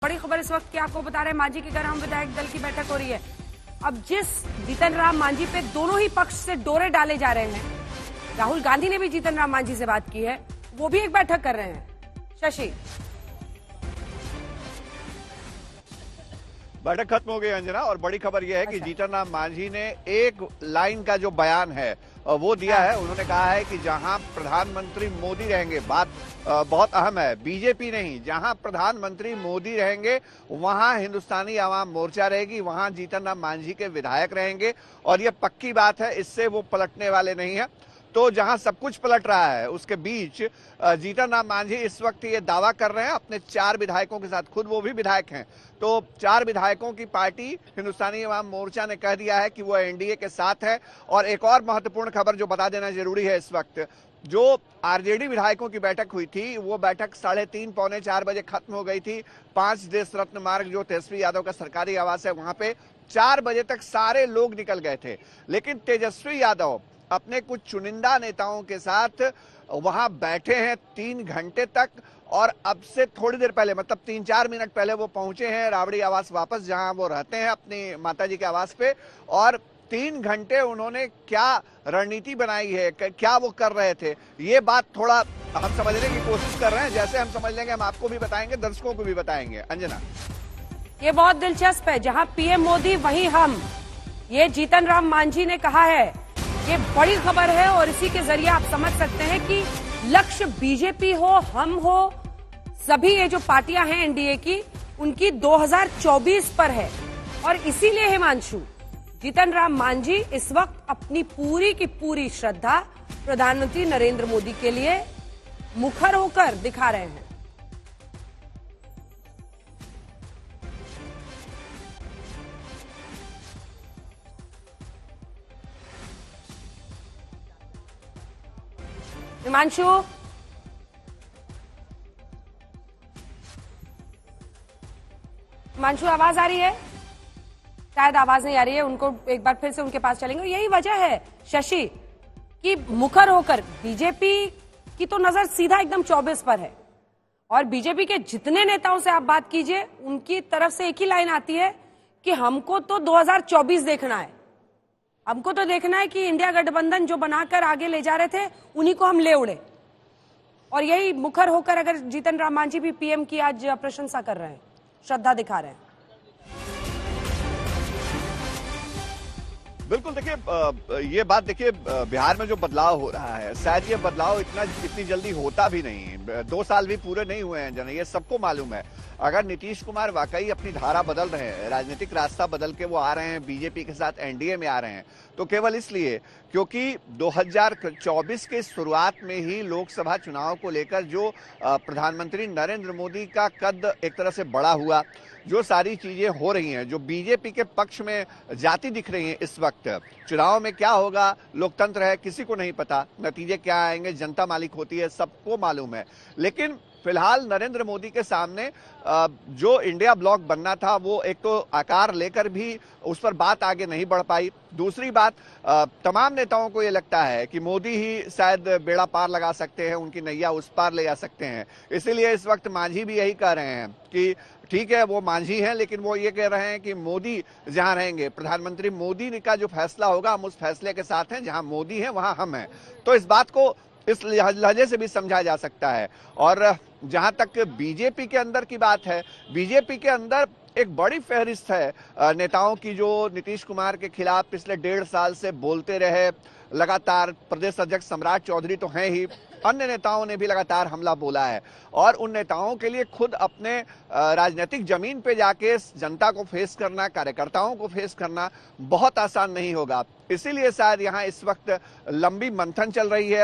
बड़ी खबर इस वक्त की आपको बता रहे हैं, मांझी के घर हम विधायक दल की बैठक हो रही है। अब जिस जीतन राम मांझी पे दोनों ही पक्ष से डोरे डाले जा रहे हैं, राहुल गांधी ने भी जीतन राम मांझी से बात की है, वो भी एक बैठक कर रहे हैं। शशि, बैठक खत्म हो गई अंजना, और बड़ी खबर यह है कि जीतन राम मांझी ने एक लाइन का जो बयान है वो दिया है। उन्होंने कहा है कि जहां प्रधानमंत्री मोदी रहेंगे, बात बहुत अहम है, बीजेपी नहीं, जहां प्रधानमंत्री मोदी रहेंगे वहां हिंदुस्तानी आवाम मोर्चा रहेगी, वहां जीतन राम मांझी के विधायक रहेंगे। और ये पक्की बात है, इससे वो पलटने वाले नहीं है। तो जहां सब कुछ पलट रहा है उसके बीच जीतन राम मांझी इस वक्त ये दावा कर रहे हैं अपने 4 विधायकों के साथ, खुद वो भी विधायक हैं, तो 4 विधायकों की पार्टी हिंदुस्तानी अवाम मोर्चा ने कह दिया है कि वो एनडीए के साथ है। और एक और महत्वपूर्ण खबर जो बता देना जरूरी है, इस वक्त जो आरजेडी विधायकों की बैठक हुई थी वो बैठक 3:30 पौने 4 बजे खत्म हो गई थी। 5 देश रत्न मार्ग जो तेजस्वी यादव का सरकारी आवास है वहां पे 4 बजे तक सारे लोग निकल गए थे, लेकिन तेजस्वी यादव अपने कुछ चुनिंदा नेताओं के साथ वहां बैठे हैं 3 घंटे तक। और अब से थोड़ी देर पहले, मतलब 3-4 मिनट पहले वो पहुंचे हैं राबड़ी आवास वापस, जहां वो रहते हैं अपनी माताजी के आवास पे। और 3 घंटे उन्होंने क्या रणनीति बनाई है, क्या वो कर रहे थे, ये बात थोड़ा हम समझने की कोशिश कर रहे हैं। जैसे हम समझ लेंगे हम आपको भी बताएंगे, दर्शकों को भी बताएंगे। अंजना, ये बहुत दिलचस्प है, जहां पीएम मोदी वहीं हम, ये जीतन राम मांझी ने कहा है। ये बड़ी खबर है और इसी के जरिए आप समझ सकते हैं कि लक्ष्य बीजेपी हो, हम हो, सभी ये जो पार्टियां हैं एनडीए की, उनकी 2024 पर है। और इसीलिए हिमांशु, जीतन राम मांझी इस वक्त अपनी पूरी की पूरी श्रद्धा प्रधानमंत्री नरेंद्र मोदी के लिए मुखर होकर दिखा रहे हैं। हिमांशु, हिमांशु आवाज आ रही है? शायद आवाज नहीं आ रही है, उनको एक बार फिर से उनके पास चलेंगे। यही वजह है शशि कि मुखर होकर बीजेपी की तो नजर सीधा एकदम 24 पर है, और बीजेपी के जितने नेताओं से आप बात कीजिए उनकी तरफ से एक ही लाइन आती है कि हमको तो 2024 देखना है, हमको तो देखना है कि इंडिया गठबंधन जो बनाकर आगे ले जा रहे थे उन्हीं को हम ले उड़े। और यही मुखर होकर अगर जीतन राम मांझी भी पीएम की आज प्रशंसा कर रहे हैं, श्रद्धा दिखा रहे हैं। बिल्कुल, देखिए ये बात, देखिए बिहार में जो बदलाव हो रहा है, शायद ये बदलाव इतनी जल्दी होता भी नहीं। 2 साल भी पूरे नहीं हुए हैं जना, ये सबको मालूम है। अगर नीतीश कुमार वाकई अपनी धारा बदल रहे हैं, राजनीतिक रास्ता बदल के वो आ रहे हैं, बीजेपी के साथ एनडीए में आ रहे हैं, तो केवल इसलिए क्योंकि 2024 के शुरुआत में ही लोकसभा चुनाव को लेकर जो प्रधानमंत्री नरेंद्र मोदी का कद एक तरह से बड़ा हुआ, जो सारी चीजें हो रही हैं, जो बीजेपी के पक्ष में जाती दिख रही हैं इस वक्त, चुनाव में क्या होगा, लोकतंत्र है, किसी को नहीं पता, नतीजे क्या आएंगे, जनता मालिक होती है, सबको मालूम है। लेकिन फिलहाल नरेंद्र मोदी के सामने जो इंडिया ब्लॉक बनना था वो एक तो आकार लेकर भी उस पर बात आगे नहीं बढ़ पाई। दूसरी बात, तमाम नेताओं को ये लगता है कि मोदी ही शायद बेड़ा पार लगा सकते हैं, उनकी नैया उस पार ले जा सकते हैं। इसीलिए इस वक्त मांझी भी यही कह रहे हैं कि ठीक है वो मांझी हैं, लेकिन वो ये कह रहे हैं कि मोदी जहां रहेंगे, प्रधानमंत्री मोदी का जो फैसला होगा हम उस फैसले के साथ हैं, जहां मोदी है वहां हम हैं। तो इस बात को इस लहजे से भी समझा जा सकता है। और जहां तक बीजेपी के अंदर की बात है, बीजेपी के अंदर एक बड़ी फहरिस्त है नेताओं की, जो नीतीश कुमार के खिलाफ पिछले 1.5 साल से बोलते रहे लगातार। प्रदेश अध्यक्ष सम्राट चौधरी तो हैं ही, अन्य नेताओं ने भी लगातार हमला बोला है। और उन नेताओं के लिए खुद अपने राजनीतिक जमीन पे जाके जनता को फेस करना, कार्यकर्ताओं को फेस करना बहुत आसान नहीं होगा। इसीलिए शायद यहाँ इस वक्त लंबी मंथन चल रही है।